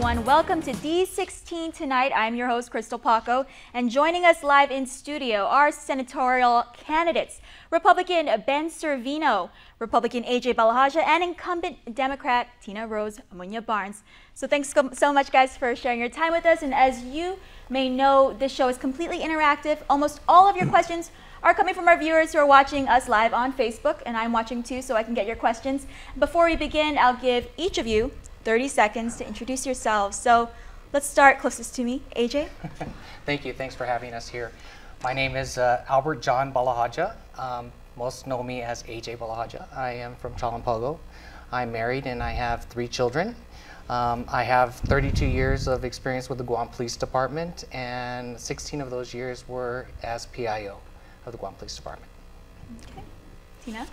everyone. Welcome to D16 tonight. I'm your host, Crystal Paco, and joining us live in studio are senatorial candidates, Republican Ben Servino, Republican AJ Balajadia, and incumbent Democrat Tina Rose Muñoz-Barnes. So thanks so much, guys, for sharing your time with us. And as you may know, this show is completely interactive. Almost all of your questions are coming from our viewers who are watching us live on Facebook, and I'm watching too, so I can get your questions. Before we begin, I'll give each of you 30 seconds to introduce yourselves. So let's start closest to me, AJ. Thank you. Thanks for having us here. My name is Albert John Balajadia. Most know me as AJ Balajadia. I am from Chalampago. I'm married and I have 3 children. I have 32 years of experience with the Guam Police Department, and 16 of those years were as PIO of the Guam Police Department. Okay. Tina?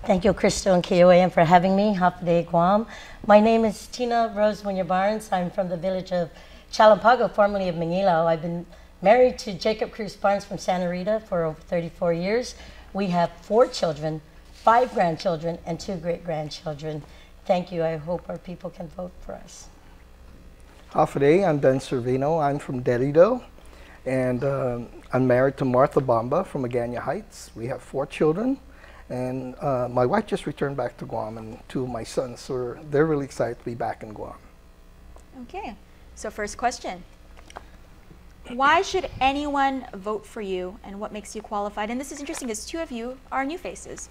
Thank you, Crystal and KOAM, for having me. Hapaday, Guam. My name is Tina Rose Muñoz-Barnes. I'm from the village of Chalampago, formerly of Manila. I've been married to Jacob Cruz Barnes from Santa Rita for over 34 years. We have 4 children, 5 grandchildren, and 2 great-grandchildren. Thank you. I hope our people can vote for us. Hapaday, I'm Ben Servino. I'm from Derido, and I'm married to Martha Bamba from Agana Heights. We have 4 children. And my wife just returned back to Guam, and 2 of my sons, so they're really excited to be back in Guam. Okay, so first question. Why should anyone vote for you, and what makes you qualified? And this is interesting because 2 of you are new faces.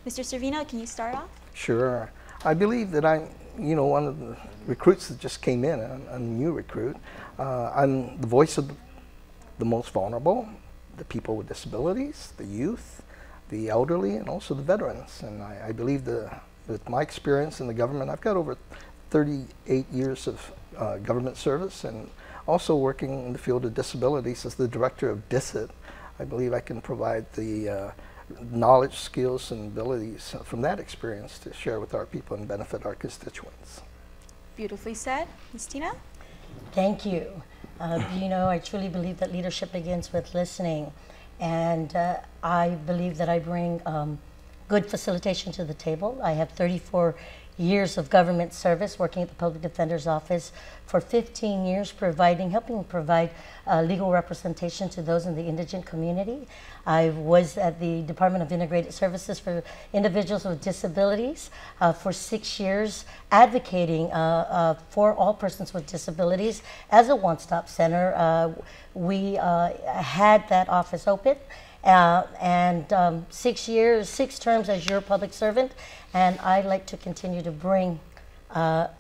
Mr. Servino, can you start off? Sure. I believe that I'm, one of the recruits that just came in, a new recruit. I'm the voice of the most vulnerable, the people with disabilities, the youth, the elderly, and also the veterans. And I believe with my experience in the government, I've got over 38 years of government service, and also working in the field of disabilities as the director of DISIT. I believe I can provide the knowledge, skills, and abilities from that experience to share with our people and benefit our constituents. Beautifully said. Ms. Tina? Thank you. I truly believe that leadership begins with listening. And I believe that I bring good facilitation to the table. I have 34 years of government service working at the Public Defender's Office for 15 years, helping provide legal representation to those in the indigent community. I was at the Department of Integrated Services for Individuals with Disabilities for 6 years, advocating for all persons with disabilities as a one-stop center. We had that office open, and 6 years, 6 terms as your public servant, and I'd like to continue to bring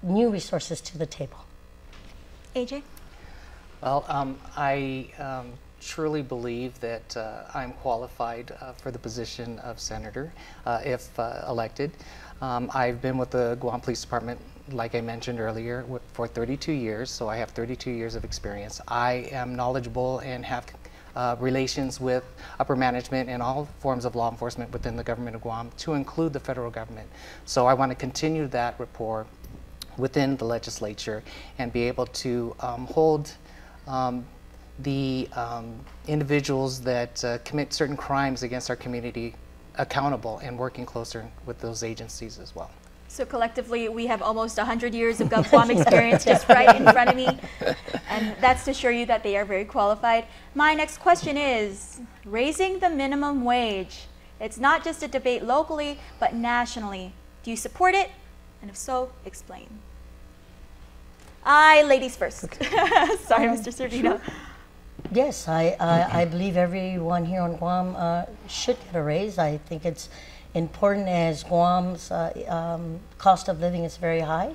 new resources to the table. AJ? Well, I truly believe that I'm qualified for the position of senator if elected. I've been with the Guam Police Department, like I mentioned earlier, for 32 years, so I have 32 years of experience. I am knowledgeable and have relations with upper management and all forms of law enforcement within the government of Guam, to include the federal government. So I want to continue that rapport within the legislature and be able to hold the individuals that commit certain crimes against our community accountable, and working closer with those agencies as well. So collectively, we have almost 100 years of Guam experience just right in front of me, and that's to assure you that they are very qualified. My next question is, raising the minimum wage. It's not just a debate locally, but nationally. Do you support it? And if so, explain. Ladies first. Okay. Sorry, Mr. Servino. Sure. Yes, I believe everyone here on Guam should get a raise. I think it's important, as Guam's cost of living is very high.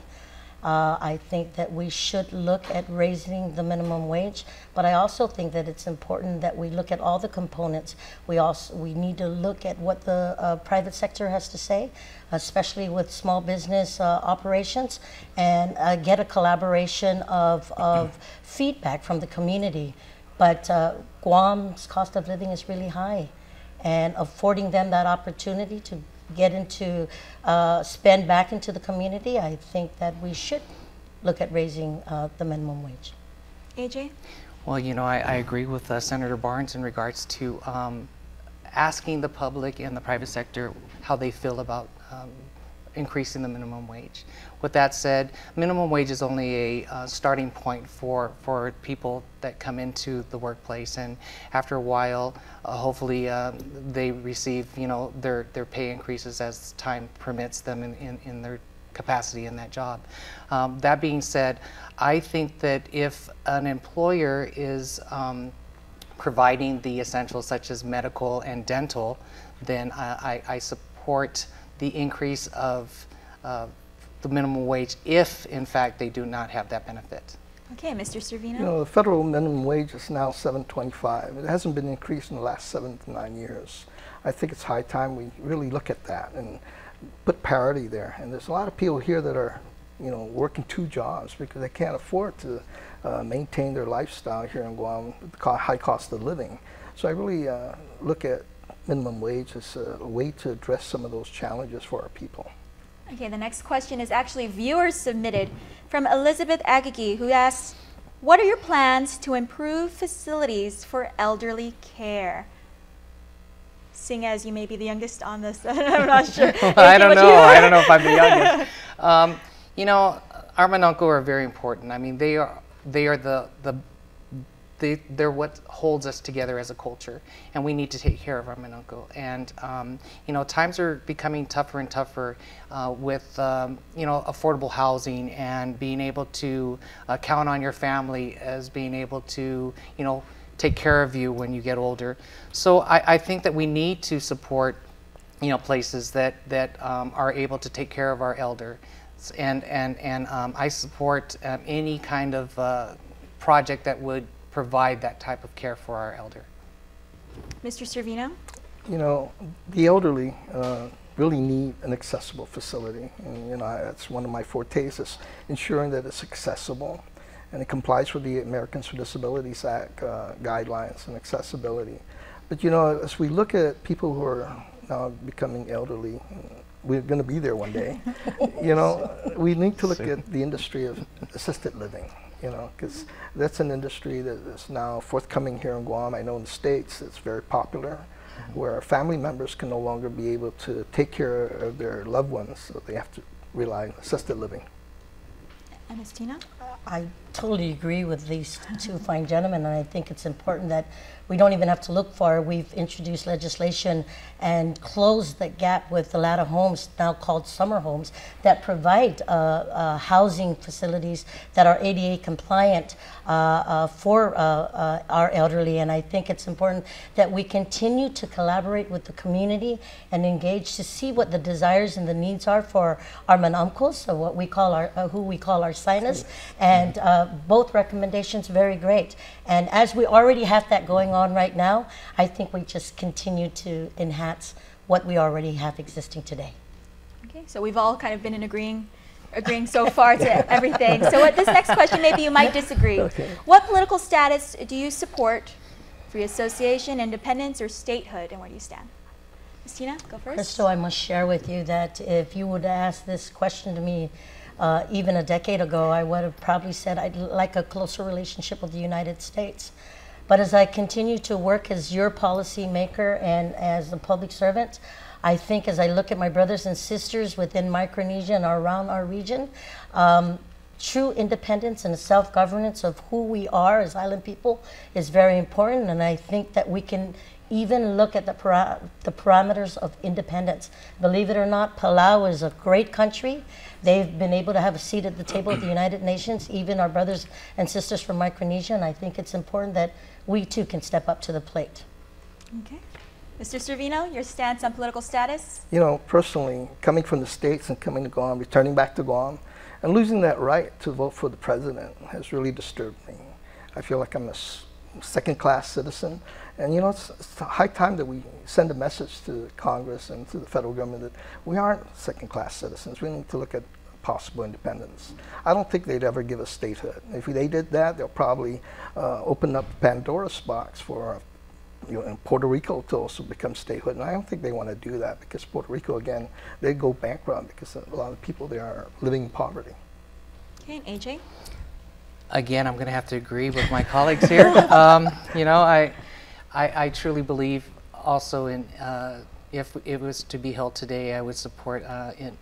I think that we should look at raising the minimum wage, but I also think that it's important that we look at all the components. We need to look at what the private sector has to say, especially with small business operations, and get a collaboration of feedback from the community. But Guam's cost of living is really high, and affording them that opportunity to get into, spend back into the community, I think that we should look at raising the minimum wage. AJ? Well, I agree with Senator Barnes in regards to asking the public and the private sector how they feel about increasing the minimum wage. With that said, minimum wage is only a starting point for people that come into the workplace, and after a while, hopefully they receive, you know, their pay increases as time permits them in their capacity in that job. That being said, I think that if an employer is providing the essentials such as medical and dental, then I support the increase of the minimum wage if, in fact, they do not have that benefit. Okay, Mr. Servino. You know, the federal minimum wage is now $7.25. It hasn't been increased in the last 7 to 9 years. I think it's high time we really look at that and put parity there. And there's a lot of people here that are, you know, working 2 jobs because they can't afford to maintain their lifestyle here in Guam with the high cost of living. So I really look at minimum wage as a way to address some of those challenges for our people. Okay, the next question is actually viewers submitted from Elizabeth Agagi, who asks, what are your plans to improve facilities for elderly care? Seeing as you may be the youngest on this, I'm not sure. I don't know. I don't know if I'm the youngest. You know, our manunko are very important. I mean, they're what holds us together as a culture, and we need to take care of our manunko. And you know, times are becoming tougher and tougher with you know, affordable housing and being able to count on your family as being able to, you know, take care of you when you get older. So I think that we need to support, you know, places that are able to take care of our elder, and I support any kind of project that would provide that type of care for our elder. Mr. Servino? You know, the elderly really need an accessible facility. And, you know, that's one of my fortes, is ensuring that it's accessible and it complies with the Americans with Disabilities Act guidelines and accessibility. But, you know, as we look at people who are now becoming elderly, we're going to be there one day, you know, we need to look at the industry of assisted living. You know, because that's an industry that is now forthcoming here in Guam. I know in the States it's very popular, where family members can no longer be able to take care of their loved ones, so they have to rely on assisted living. And Ms. Tina? I totally agree with these 2 fine gentlemen, and I think it's important that we don't even have to look far. We've introduced legislation and closed the gap with a lot of homes, now called summer homes, that provide housing facilities that are ADA compliant for our elderly. And I think it's important that we continue to collaborate with the community and engage to see what the desires and the needs are for our manamkos, so what we call our, who we call our signers. And both recommendations very great. And as we already have that going on right now, I think we just continue to enhance what we already have existing today. Okay, so we've all kind of been in agreeing so far to everything. So at this next question, maybe you might disagree. Okay. What political status do you support? Free association, independence, or statehood, and where do you stand? Ms. Tina, go first. Crystal, I must share with you that if you would ask this question to me even a decade ago, I would have probably said I'd like a closer relationship with the United States. But as I continue to work as your policy maker and as a public servant, I think as I look at my brothers and sisters within Micronesia and around our region, true independence and self-governance of who we are as island people is very important. And I think that we can even look at the parameters of independence. Believe it or not, Palau is a great country. They've been able to have a seat at the table at the United Nations, even our brothers and sisters from Micronesia, and I think it's important that we too can step up to the plate. Okay. Mr. Servino, your stance on political status? You know, personally, coming from the States and coming to Guam, returning back to Guam, and losing that right to vote for the president has really disturbed me. I feel like I'm a second-class citizen. And you know, it's high time that we send a message to Congress and to the federal government that we aren't second-class citizens. We need to look at possible independence. I don't think they'd ever give us statehood. If they did that, they'll probably open up Pandora's box for Puerto Rico to also become statehood. And I don't think they want to do that, because Puerto Rico, again, they go bankrupt because a lot of people there are living in poverty. Okay, and AJ? Again, I'm going to have to agree with my colleagues here. You know, I truly believe also in if it was to be held today, I would support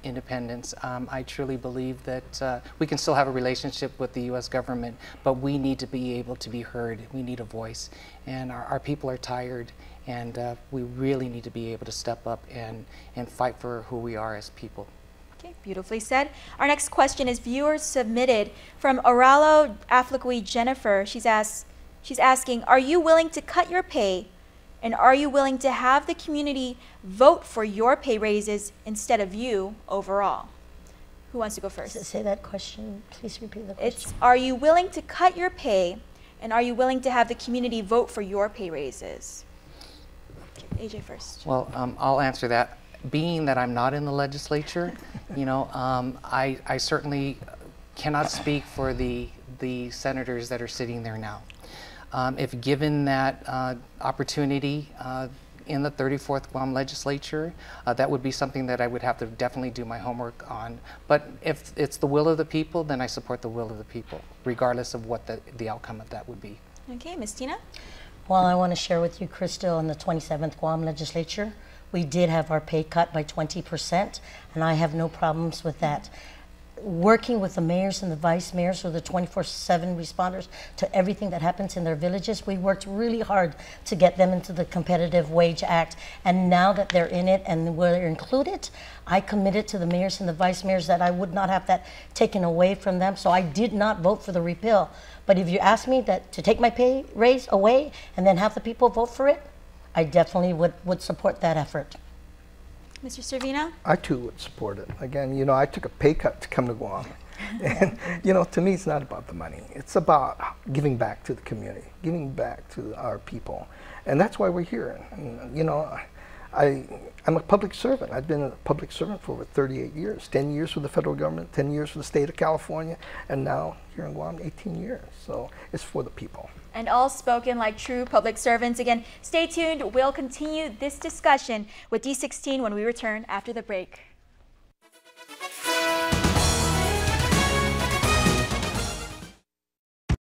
independence. I truly believe that we can still have a relationship with the U.S. government, but we need to be able to be heard. We need a voice, and our people are tired, and we really need to be able to step up and fight for who we are as people. Okay, beautifully said. Our next question is viewer submitted from Oralo Aflaqui Jennifer. She's asking, are you willing to cut your pay? And are you willing to have the community vote for your pay raises instead of you overall? Who wants to go first? Say that question. Please repeat the question. It's, are you willing to cut your pay? And are you willing to have the community vote for your pay raises? Okay, AJ first. Well, I'll answer that. Being that I'm not in the legislature, you know, I certainly cannot speak for the senators that are sitting there now. If given that opportunity in the 34th Guam legislature, that would be something that I would have to definitely do my homework on. But if it's the will of the people, then I support the will of the people, regardless of what the outcome of that would be. Okay, Ms. Tina? Well, I want to share with you, Crystal, in the 27th Guam legislature, we did have our pay cut by 20%, and I have no problems with that. Working with the mayors and the vice mayors, or the 24/7 responders to everything that happens in their villages, we worked really hard to get them into the Competitive Wage Act. And now that they're in it and we're included, I committed to the mayors and the vice mayors that I would not have that taken away from them. So I did not vote for the repeal. But if you ask me to take my pay raise away and then have the people vote for it, I definitely would support that effort. Mr. Servino? I too would support it. Again, you know, I took a pay cut to come to Guam. And, you know, to me, it's not about the money. It's about giving back to the community, giving back to our people. And that's why we're here. And, you know, I'm a public servant. I've been a public servant for over 38 years, 10 years for the federal government, 10 years for the state of California, and now here in Guam, 18 years. So it's for the people. And all spoken like true public servants. Again, stay tuned. We'll continue this discussion with D16 when we return after the break.